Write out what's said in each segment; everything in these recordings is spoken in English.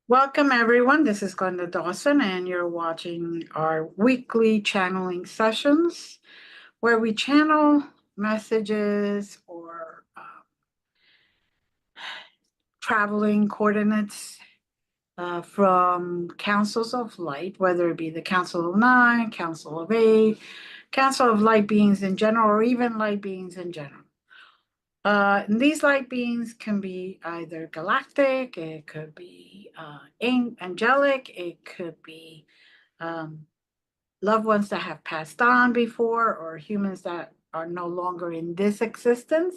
Welcome, everyone. This is Glenda Dawson, and you're watching our weekly channeling sessions where we channel messages or traveling coordinates from councils of light, whether it be the Council of Nine, Council of Eight, Council of Light Beings in general, or even light beings in general. And these light beings can be either galactic, it could be angelic, it could be um, loved ones that have passed on before, or humans that are no longer in this existence.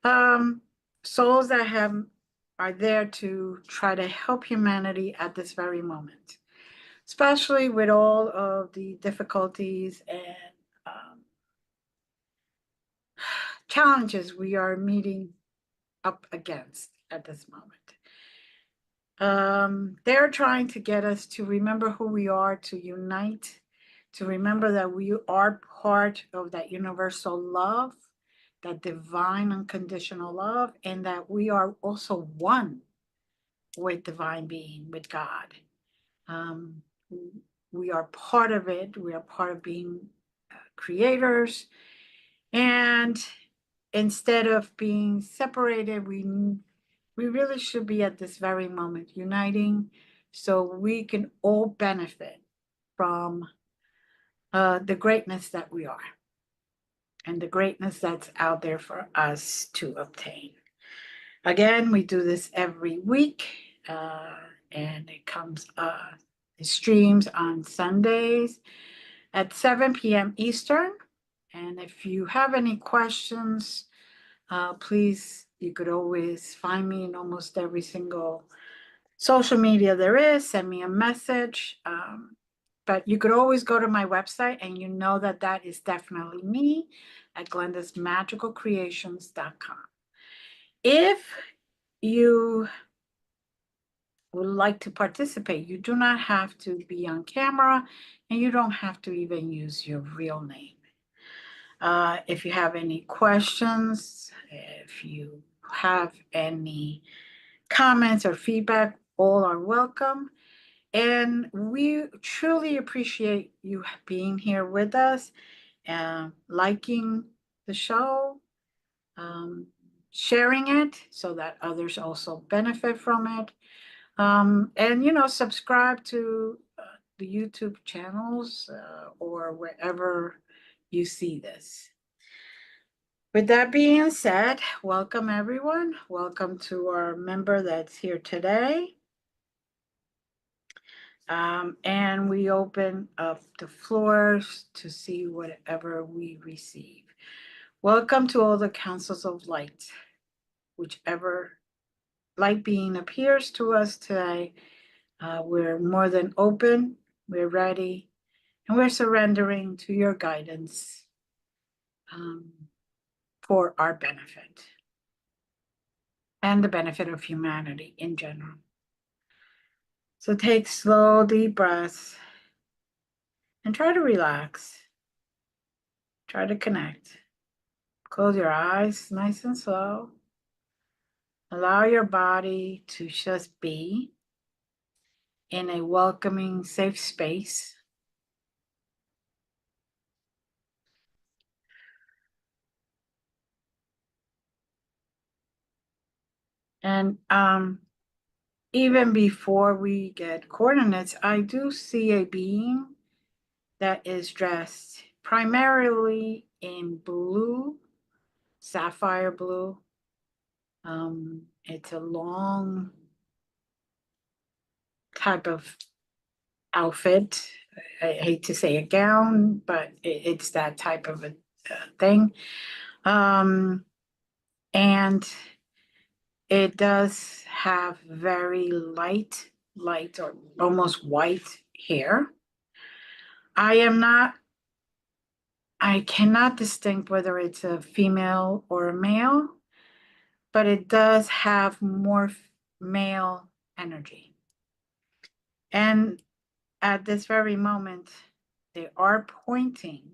Um, Souls that have are there to try to help humanity at this very moment, especially with all of the difficulties and um, challenges we are meeting up against at this moment. They're trying to get us to remember who we are, to unite, to remember that we are part of that universal love, that divine unconditional love, and that we are also one with divine being, with God. Um, we are part of it. We are part of being creators. And instead of being separated, we really should be at this very moment uniting so we can all benefit from the greatness that we are and the greatness that's out there for us to obtain. Again, we do this every week, and it streams on Sundays at 7 p.m. Eastern. And if you have any questions, please, you could always find me in almost every single social media there is. Send me a message. But you could always go to my website and you know that that is definitely me at glendasmagicalcreations.com. If you would like to participate, you do not have to be on camera and you don't have to even use your real name. If you have any questions, if you have any comments or feedback, all are welcome. And we truly appreciate you being here with us, liking the show, um, sharing it so that others also benefit from it. And, subscribe to the YouTube channels or wherever you see this. With that being said, welcome everyone. Welcome to our member that's here today. And we open up the floors to see whatever we receive. Welcome to all the councils of light, whichever light being appears to us today. We're more than open, we're ready, and we're surrendering to your guidance um, for our benefit and the benefit of humanity in general. So take slow, deep breaths and try to relax. Try to connect. Close your eyes nice and slow. Allow your body to just be in a welcoming, safe space. And even before we get coordinates, I do see a being that is dressed primarily in blue, sapphire blue. It's a long type of outfit. I hate to say a gown, but it's that type of a thing. Um, and it does have very light or almost white hair. I cannot distinct whether it's a female or a male, but it does have more male energy. And at this very moment, they are pointing.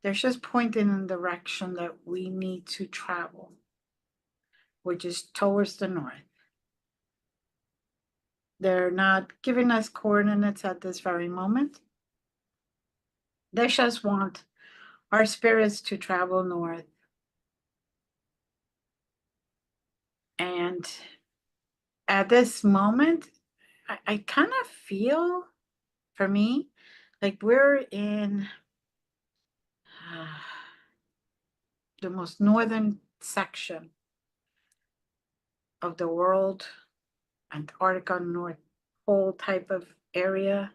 They're just pointing in the direction that we need to travel, which is towards the north. They're not giving us coordinates at this very moment. They just want our spirits to travel north. And at this moment, I kind of feel, for me, like we're in the most northern section of the world, Antarctica, North Pole type of area.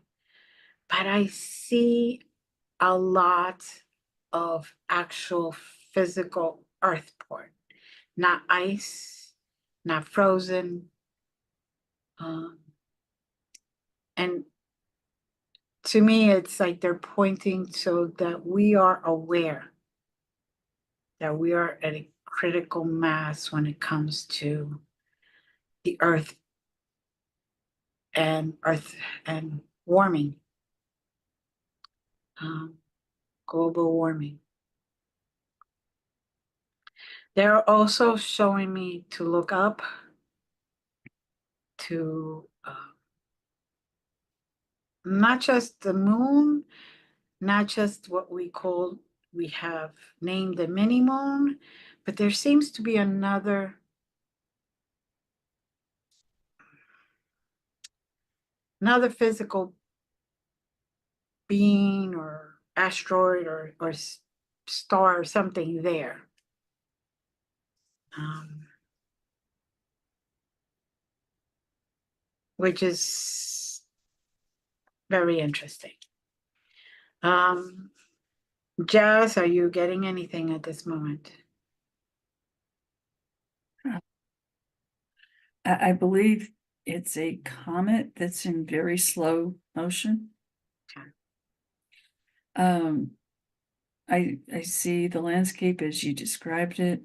But I see a lot of actual physical earth porn, not ice, not frozen. And to me, it's like they're pointing so that we are aware that we are at a critical mass when it comes to the earth and warming, global warming. They're also showing me to look up to not just the moon, not just what we have named the mini moon, but there seems to be another physical being or asteroid or star or something there. Which is very interesting. Jazz, are you getting anything at this moment? I believe it's a comet that's in very slow motion. I see the landscape as you described it.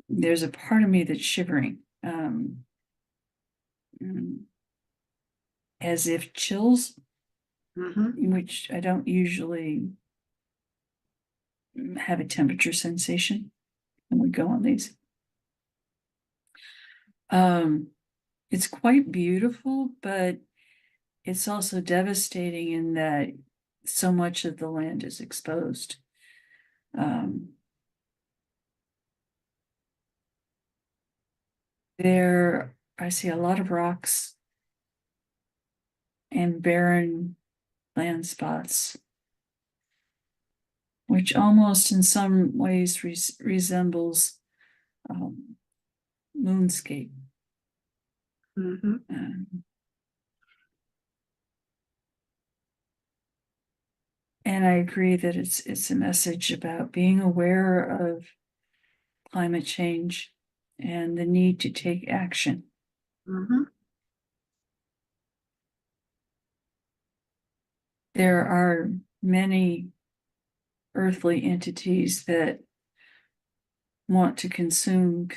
There's a part of me that's shivering, as if chills, which I don't usually have a temperature sensation when we go on these. It's quite beautiful, but it's also devastating in that so much of the land is exposed. I see a lot of rocks and barren land spots, which almost in some ways resembles moonscape. And I agree that it's a message about being aware of climate change and the need to take action. There are many earthly entities that want to consume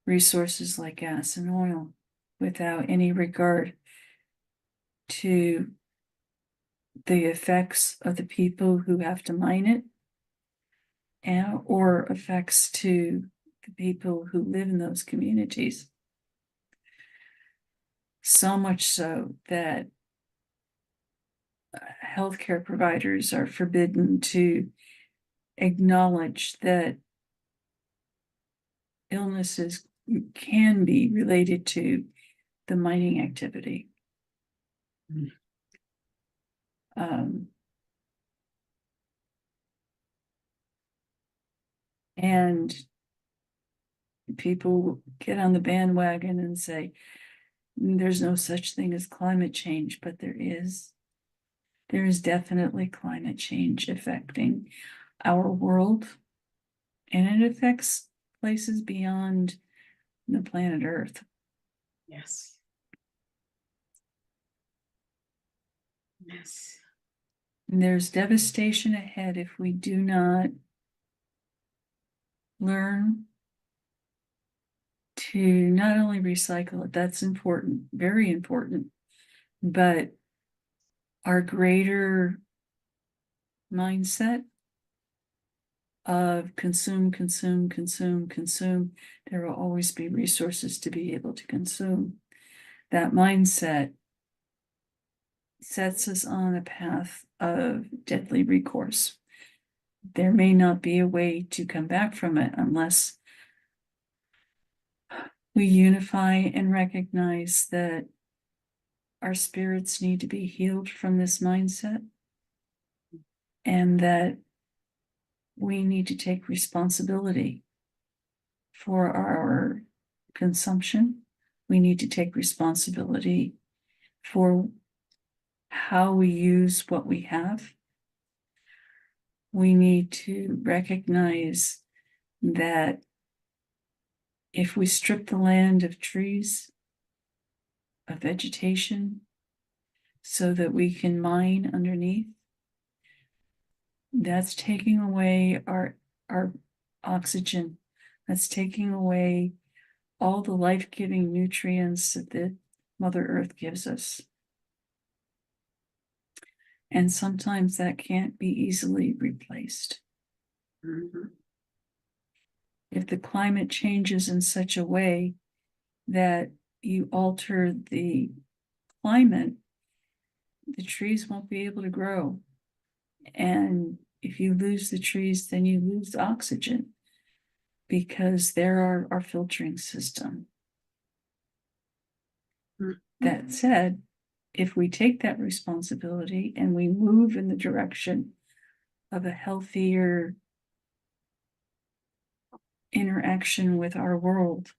resources like gas and oil without any regard to the effects of the people who have to mine it, or effects to the people who live in those communities. So much so that healthcare providers are forbidden to acknowledge that illnesses can be related to the mining activity. And people get on the bandwagon and say, there's no such thing as climate change, but there is. There is definitely climate change affecting our world, and it affects places beyond the planet Earth. Yes. And there's devastation ahead if we do not learn to not only recycle it, that's important, very important, but our greater mindset of consume, consume, consume, consume. There will always be resources to be able to consume. That mindset sets us on a path of deadly recourse. There may not be a way to come back from it unless we unify and recognize that our spirits need to be healed from this mindset, and that we need to take responsibility for our consumption. We need to take responsibility for how we use what we have. We need to recognize that if we strip the land of trees, of vegetation, so that we can mine underneath, that's taking away our oxygen. That's taking away all the life-giving nutrients that the Mother Earth gives us. And sometimes that can't be easily replaced. If the climate changes in such a way that you alter the climate, the trees won't be able to grow. And if you lose the trees, then you lose oxygen, because they're our filtering system. That said, if we take that responsibility and we move in the direction of a healthier interaction with our world,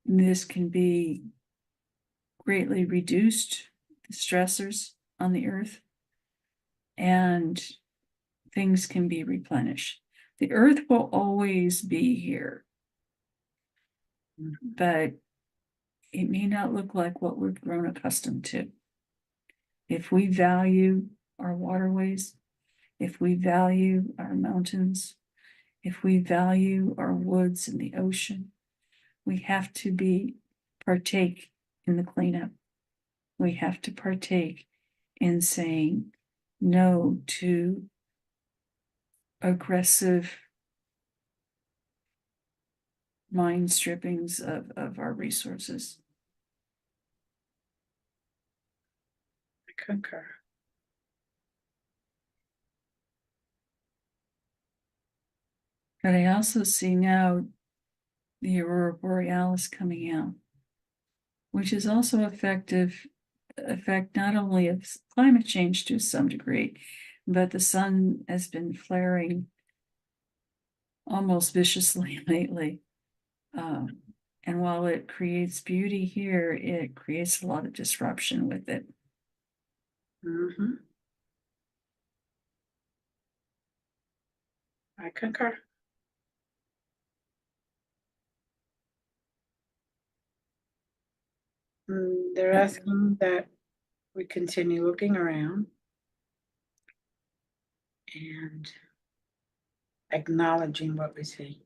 this can be greatly reduced, the stressors on the earth, and things can be replenished. The earth will always be here, but it may not look like what we've grown accustomed to. If we value our waterways, if we value our mountains, if we value our woods and the ocean, we have to partake in the cleanup. We have to partake in saying no to aggressive mind strippings of our resources. I concur. But I also see now the aurora borealis coming out, which is also effect not only of climate change to some degree, but the sun has been flaring almost viciously lately. And while it creates beauty here, it creates a lot of disruption with it. I concur. They're asking that we continue looking around and acknowledging what we see.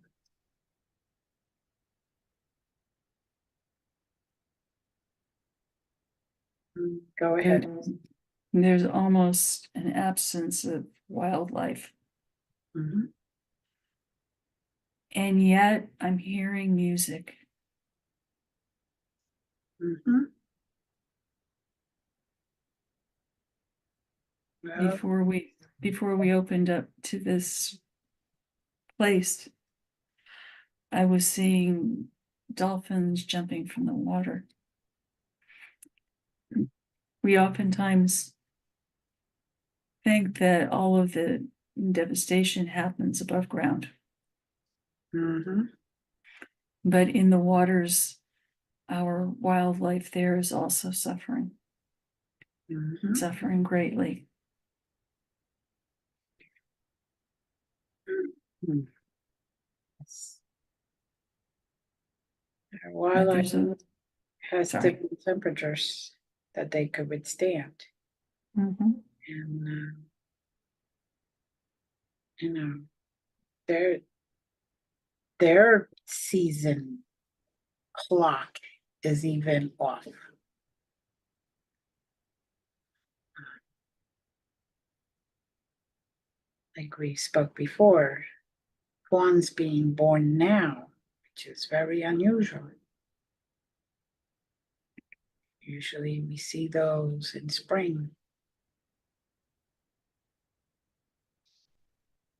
Go ahead. There's almost an absence of wildlife. And yet I'm hearing music. Well, Before we opened up to this place, I was seeing dolphins jumping from the water. We oftentimes think that all of the devastation happens above ground. But in the waters, our wildlife there is also suffering. Suffering greatly. Our wildlife has different temperatures that they could withstand. And their season clock is even off. like we spoke before, ones being born now, which is very unusual. Usually we see those in spring.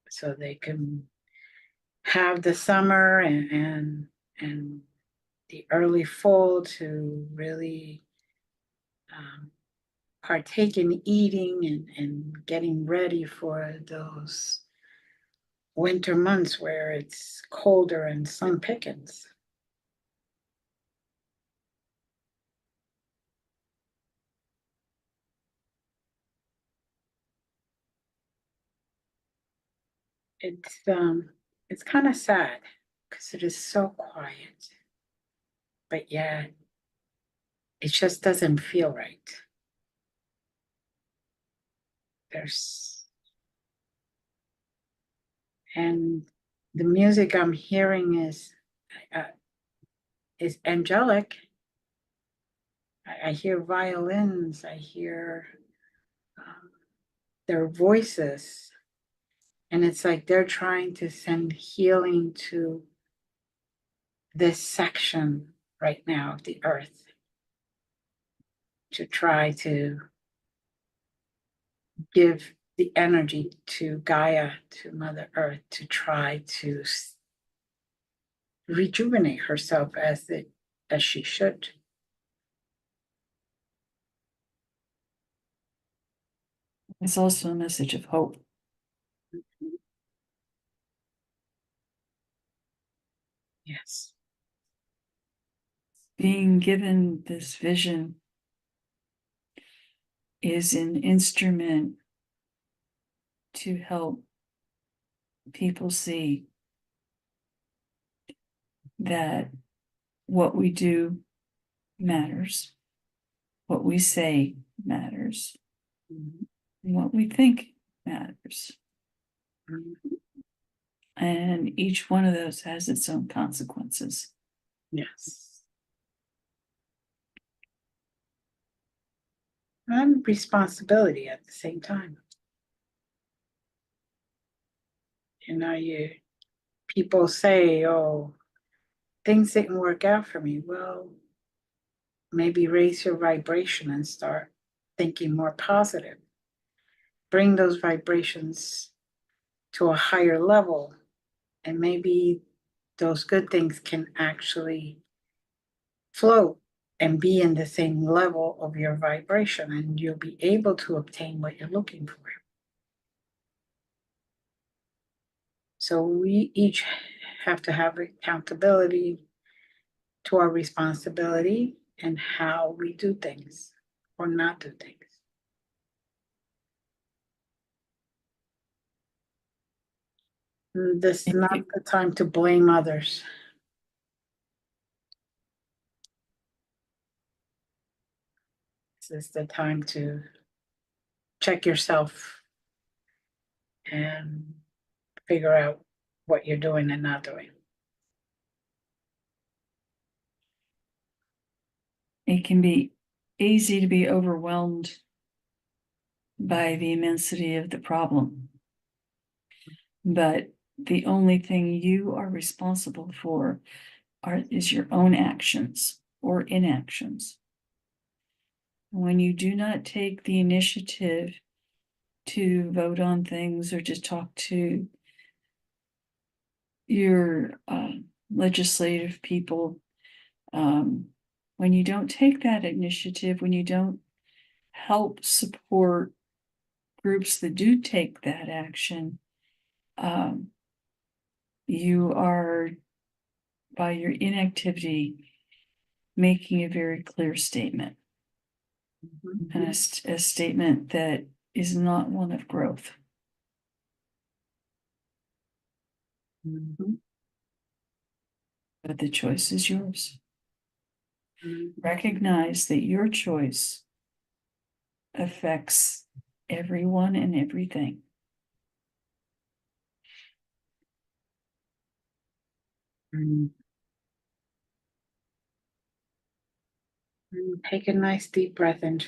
So they can have the summer and the early fall to really partake in eating and getting ready for those winter months where it's colder and sun pickings. It's kind of sad because it is so quiet, but yet it just doesn't feel right. There's and the music I'm hearing is angelic. I hear violins. I hear their voices, and it's like they're trying to send healing to this section right now of the earth, to try to give the energy to Gaia, to Mother Earth, to try to rejuvenate herself as she should. It's also a message of hope. Yes. Being given this vision is an instrument to help people see that what we do matters, what we say matters, Mhm. and what we think matters. Mhm. And each one of those has its own consequences. Yes. And responsibility at the same time. People say, oh, things didn't work out for me. Well, maybe raise your vibration and start thinking more positive. Bring those vibrations to a higher level, and maybe those good things can actually float and be in the same level of your vibration, and you'll be able to obtain what you're looking for. So we each have to have accountability to our responsibility and how we do things or not do things. This is not the time to blame others. This is the time to check yourself and figure out what you're doing and not doing. It can be easy to be overwhelmed by the immensity of the problem. But the only thing you are responsible for is your own actions or inactions. When you do not take the initiative to vote on things or to talk to your legislative people, when you don't take that initiative, when you don't help support groups that do take that action, you are, by your inactivity, making a very clear statement, and a statement that is not one of growth. Mhm. But the choice is yours. Mhm. Recognize that your choice affects everyone and everything. Mhm. Take a nice deep breath and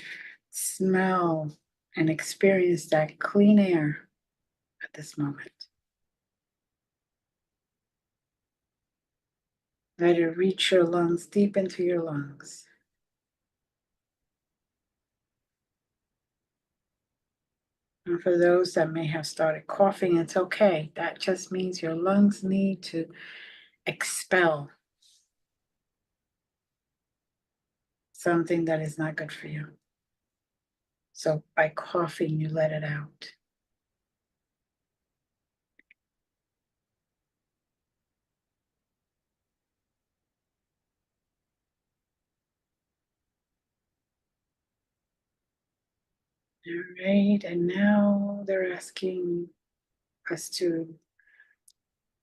smell and experience that clean air at at this moment. Let it reach your lungs, deep into your lungs. And for those that may have started coughing, it's okay. That just means your lungs need to expel something that is not good for you. So by coughing, you let it out. All right, and now they're asking us to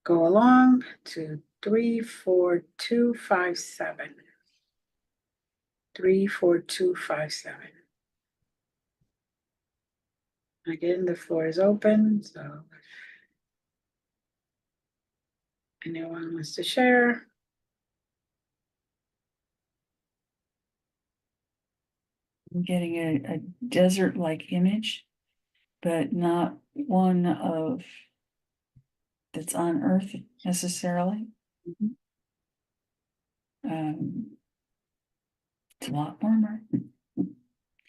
go along to 34257. 34257. Again, the floor is open, so if anyone wants to share. I'm getting a desert-like image, but not one of that's on Earth necessarily. Mhm. It's a lot warmer.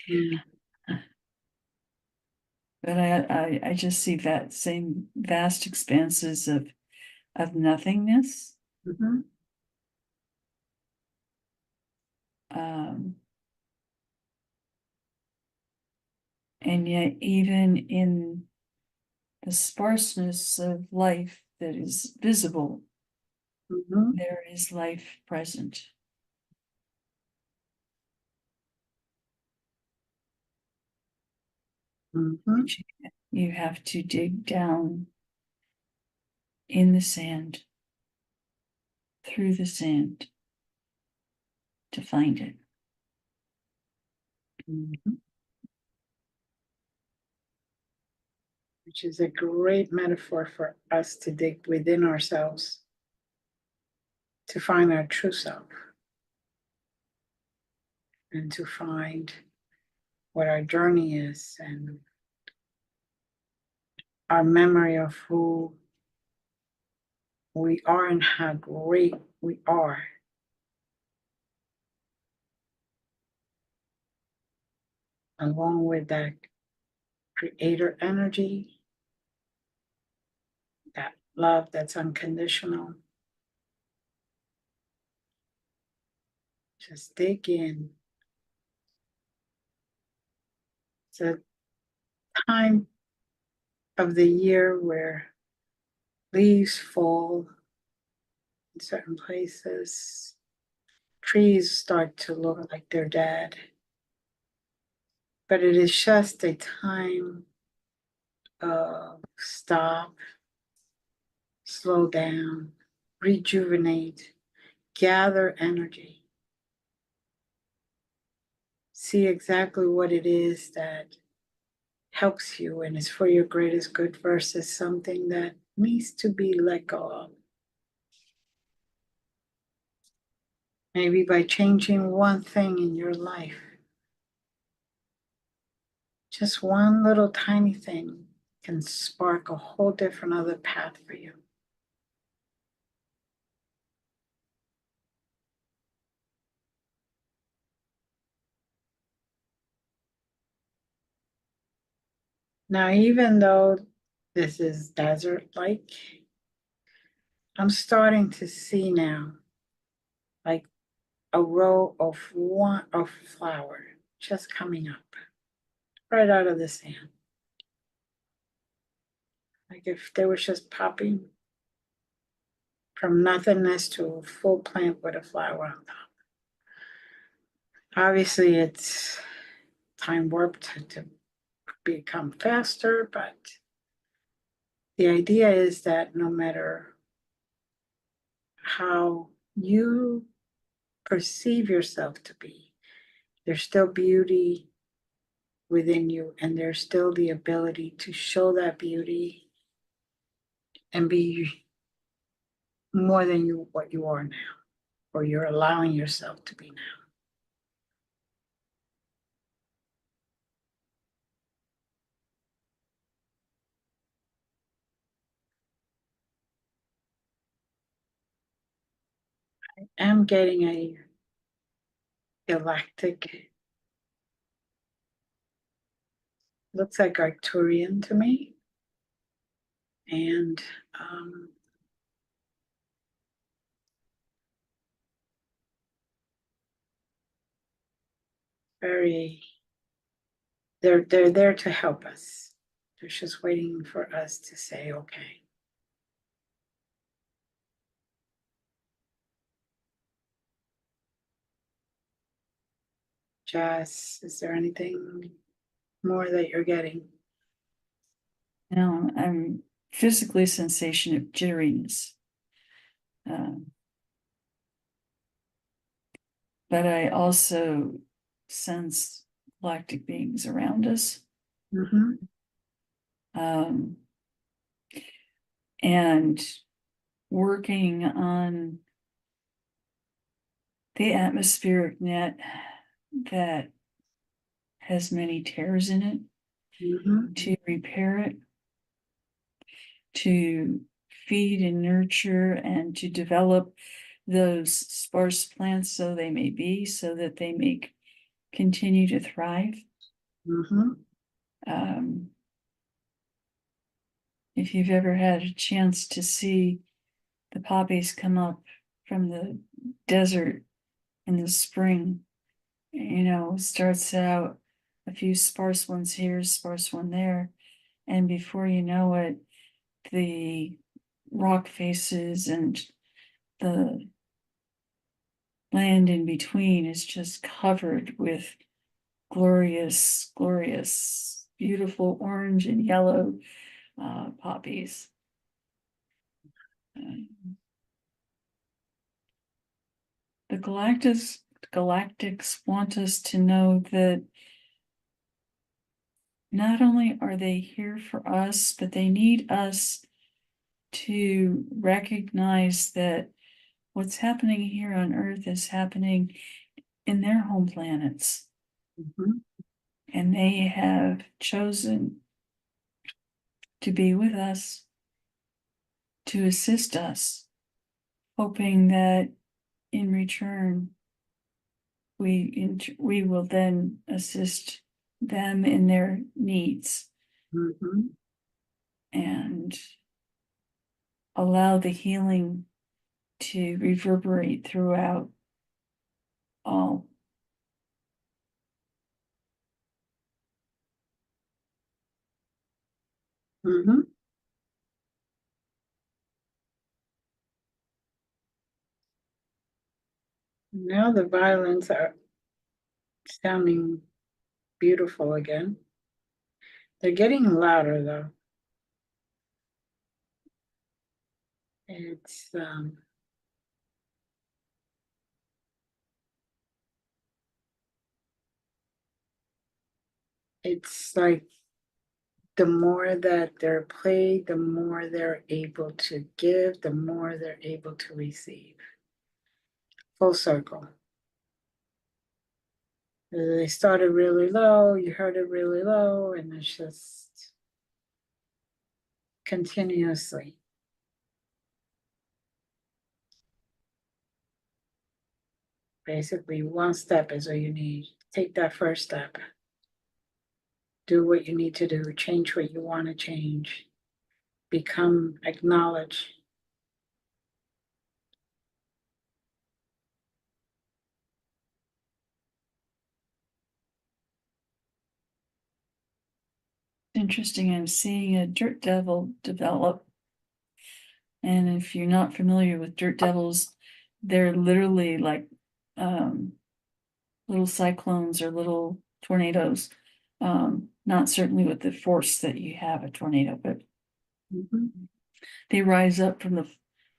Mm. But I just see that same vast expanses of nothingness. Mhm. Um, and yet, even in the sparseness of life that is visible, Mhm. there is life present. Mhm. But you have to dig down in the sand, through the sand, to find it. Mhm. Which is a great metaphor for us to dig within ourselves to find our true self and to find what our journey is and our memory of who we are and how great we are. Along with that creator energy, that love that's unconditional. Just dig in. It's a time of the year where leaves fall in certain places. Trees start to look like they're dead. But it is just a time of stop, slow down, rejuvenate, gather energy. See exactly what it is that helps you and is for your greatest good versus something that needs to be let go of. Maybe by changing one thing in your life, just one little tiny thing can spark a whole different other path for you. Now, even though this is desert-like, I'm starting to see now like a row of flower just coming up right out of the sand. Like if they were just popping from nothingness to a full plant with a flower on top. Obviously, it's time warped to become faster, but the idea is that no matter how you perceive yourself to be, there's still beauty within you, and there's still the ability to show that beauty and be more than what you are now, or you're allowing yourself to be now. am getting a galactic, looks like Arcturian to me. And very, they're there to help us. They're just waiting for us to say, okay. Jess, is there anything more that you're getting? Now I'm physically a sensation of jitteriness. But I also sense galactic beings around us. Mm-hmm. Um, and working on the atmospheric net that has many tears in it, Mm-hmm. to repair it, to feed and nurture and to develop those sparse plants so that they may continue to thrive. Mm-hmm. If you've ever had a chance to see the poppies come up from the desert in the spring, starts out a few sparse ones here, sparse one there, and before you know it, the rock faces and the land in between is just covered with glorious, glorious, beautiful orange and yellow poppies. The galactics want us to know that not only are they here for us, but they need us to recognize that what's happening here on Earth is happening in their home planets. Mm-hmm. And they have chosen to be with us, to assist us, hoping that in return, we will then assist them in their needs. Mm-hmm. And allow the healing to reverberate throughout all. Mm-hmm. Now the violins are sounding beautiful again. They're getting louder though. It's it's like the more that they're played, the more they're able to give, the more they're able to receive. Full circle. They started really low, you heard it really low, and it's just continuously. Basically, one step is all you need. Take that first step. Do what you need to do, change what you want to change, become, acknowledge. Interesting, I'm seeing a dirt devil develop. And if you're not familiar with dirt devils, they're literally like little cyclones or little tornadoes. Not certainly with the force that you have a tornado, but they rise up from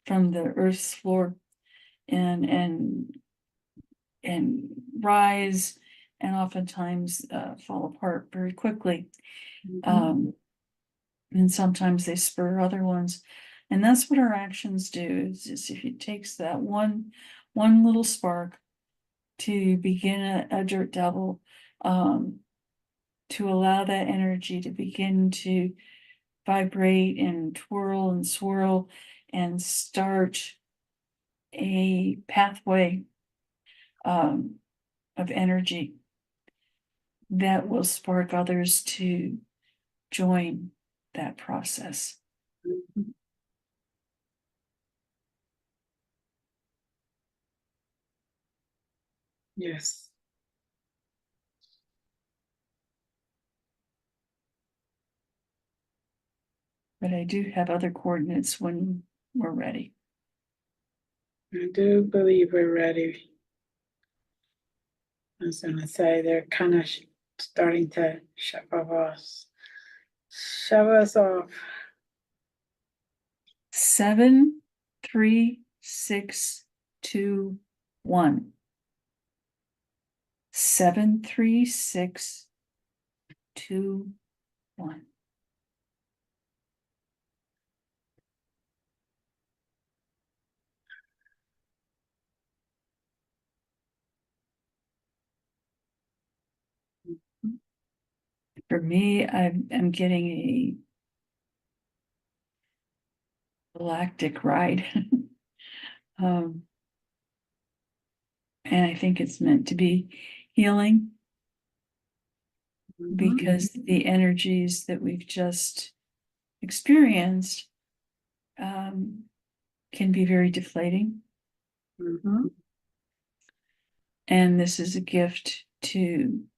the earth's floor and rise and oftentimes fall apart very quickly. And sometimes they spur other ones. And that's what our actions do is if it takes that one little spark to begin a dirt devil, to allow that energy to begin to vibrate and twirl and swirl and start a pathway of energy that will spark others to join that process. Yes. But I do have other coordinates when we're ready. I do believe we're ready. I was gonna say they're kind of starting to shove us off. 7, 3, 6, 2, 1. 7, 3, 6, 2, 1. For me, I'm getting a galactic ride. And I think it's meant to be healing because the energies that we've just experienced can be very deflating. Mhm. And this is a gift to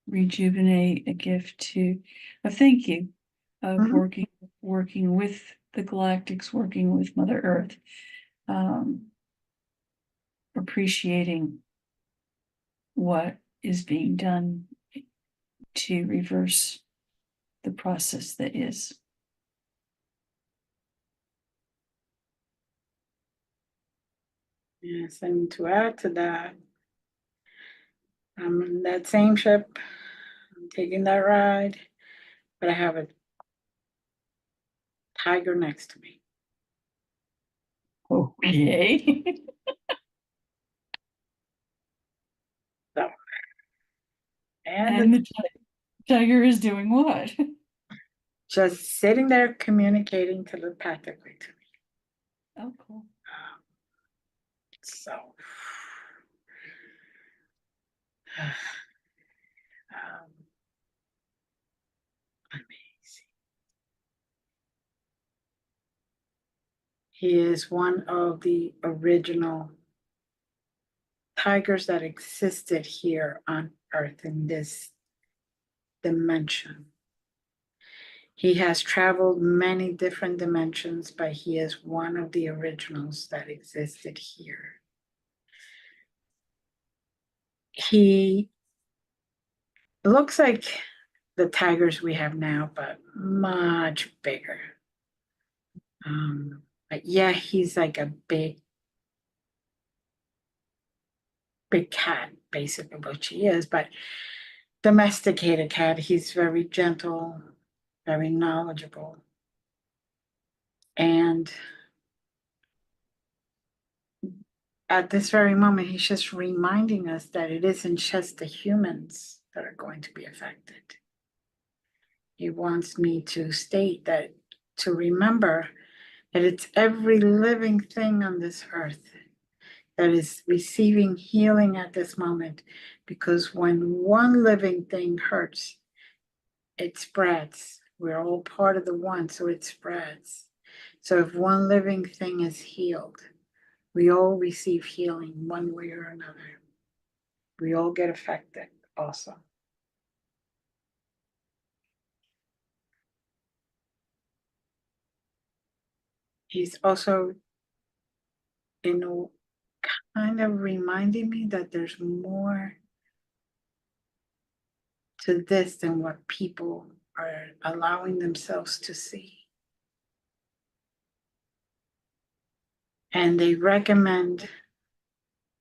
rejuvenate, a gift to a thank you of Mhm. working with the galactics, working with Mother Earth, appreciating what is being done to reverse the process that is. Yes, and to add to that, I'm in that same ship. I'm taking that ride, but I have a tiger next to me. Okay. So, and And it's the tiger is doing what? just sitting there communicating telepathically to me. Oh, cool. So, amazing. He is one of the original tigers that existed here on Earth in this dimension. He has traveled many different dimensions, but he is one of the originals that existed here. He looks like the tigers we have now, but much bigger. But yeah, he's like a big cat, basically, which he is, but domesticated cat. He's very gentle, very knowledgeable. And at this very moment, he's just reminding us that it isn't just the humans that are going to be affected. He wants me to state that, to remember that it's every living thing on this earth that is receiving healing at this moment. Because when one living thing hurts, it spreads. We're all part of the one, so it spreads. So if one living thing is healed, we all receive healing one way or another. We all get affected also. He's also, you know, kind of reminding me that there's more to this than what people are allowing themselves to see. And they recommend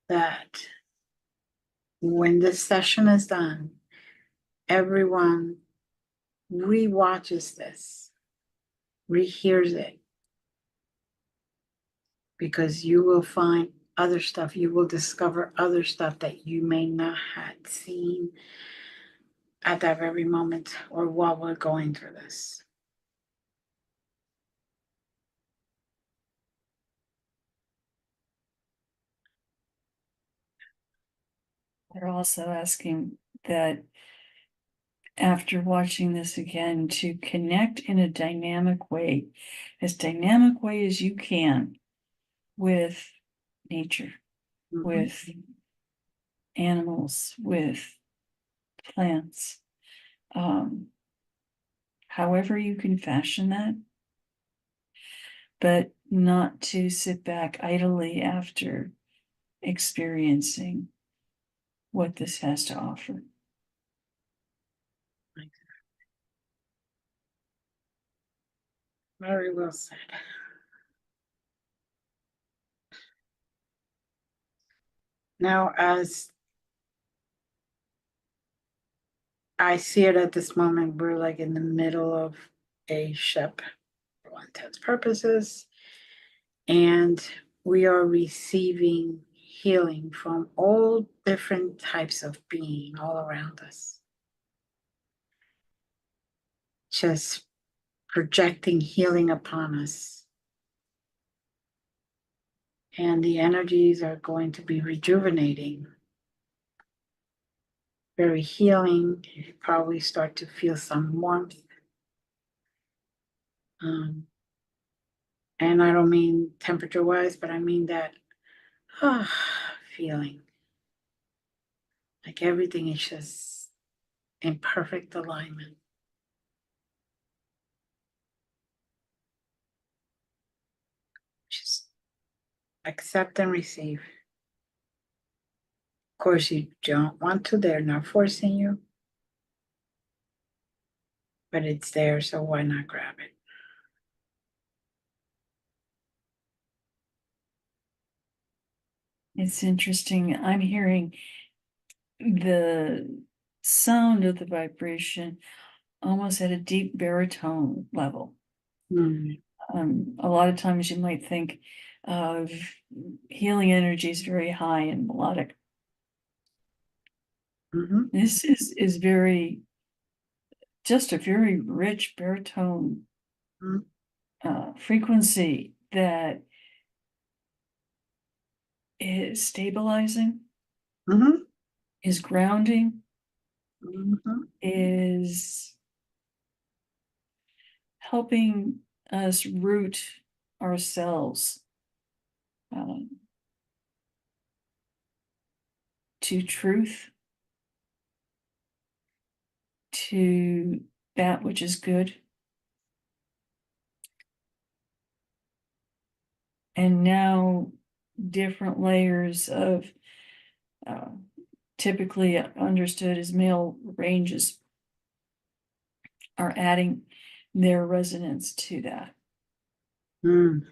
that when this session is done, everyone re-watches this, rehears it, because you will find other stuff. You will discover other stuff that you may not have seen at that very moment or while we're going through this. They're also asking that after watching this again, to connect in a dynamic way as you can with nature, Mhm. with animals, with plants. However you can fashion that, but not to sit back idly after experiencing what this has to offer. Very well said. Now, as I see it at this moment, we're like in the middle of a ship for all intents purposes, and we are receiving healing from all different types of being all around us. Just projecting healing upon us. And the energies are going to be rejuvenating, very healing. You probably start to feel some warmth. And I don't mean temperature wise, but I mean that feeling like everything is just in perfect alignment. Just accept and receive. Of course, you don't want to, they're not forcing you, but it's there, so why not grab it? It's interesting. I'm hearing the sound of the vibration almost at a deep baritone level. Mm. A lot of times you might think of healing energies very high and melodic. Mm-hmm. This is very, just a very rich baritone frequency that is stabilizing, Mm-hmm. is grounding, Mm-hmm. is helping us root ourselves um, to truth, to that which is good. And now different layers of uh, typically understood as male ranges are adding their resonance to that. Mm.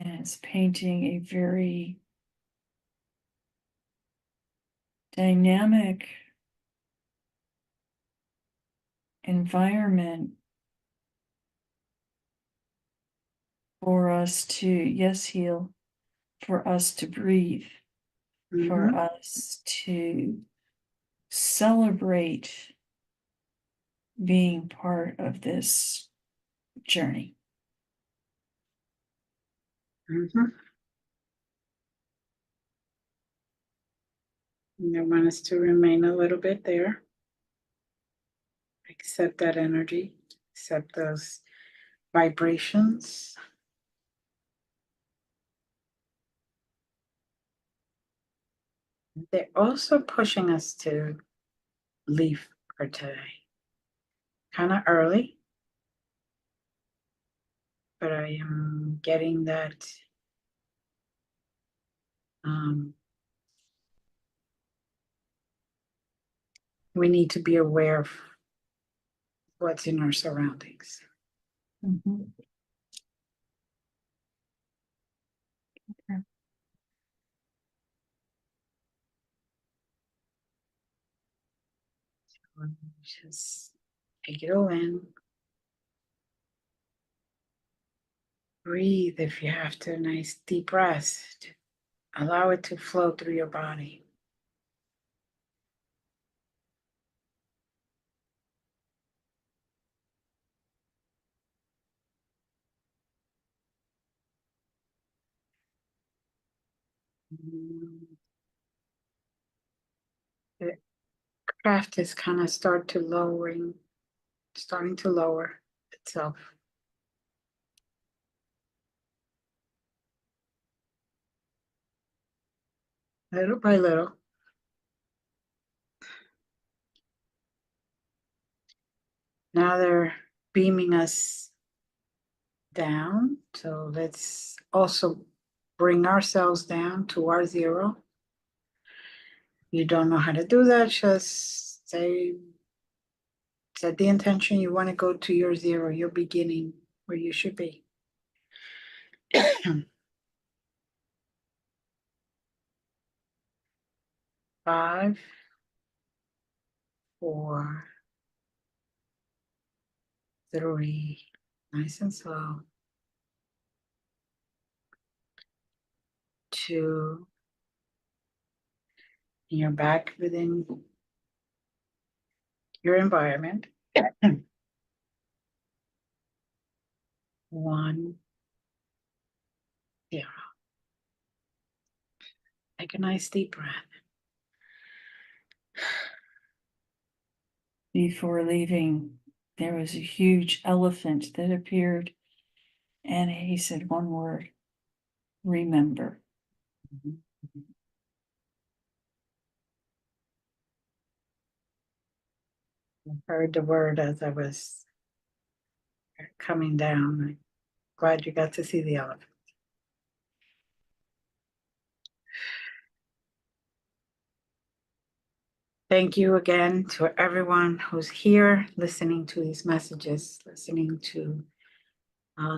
And it's painting a very dynamic environment for us to, yes, heal, for us to breathe, for Mm-hmm. us to celebrate being part of this journey. Mm-hmm. And I want us to remain a little bit there. Accept that energy, accept those vibrations. They're also pushing us to leave for today. Kind of early, but I am getting that we need to be aware of what's in our surroundings. Mhm. Okay. Just take it all in. Breathe if you have to, nice deep rest. Allow it to flow through your body. craft is kind of starting to lower itself. Little by little. Now they're beaming us down. So let's also bring ourselves down to our zero. You don't know how to do that, just set the intention you want to go to your zero, your beginning, where you should be. 5, 4, 3, nice and slow. 2, and you're back within your environment. 1, 0. Take a nice deep breath. Before leaving, there was a huge elephant that appeared, and he said one word: remember. I heard the word as I was coming down. I'm glad you got to see the elephant. Thank you again to everyone who's here listening to these messages, listening to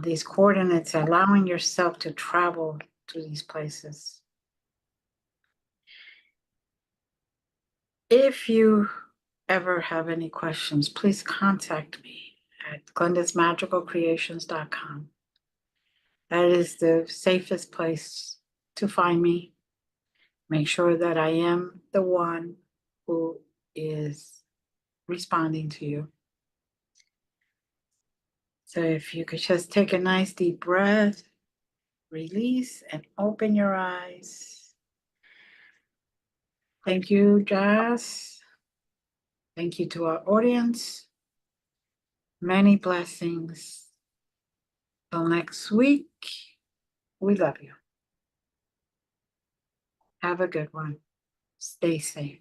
these coordinates, allowing yourself to travel to these places. If you ever have any questions, please contact me at glendasmagicalcreations.com. That is the safest place to find me. Make sure that I am the one who is responding to you. So if you could just take a nice deep breath, release, and open your eyes. Thank you, Jazz. Thank you to our audience. Many blessings. Till next week, we love you. Have a good one. Stay safe.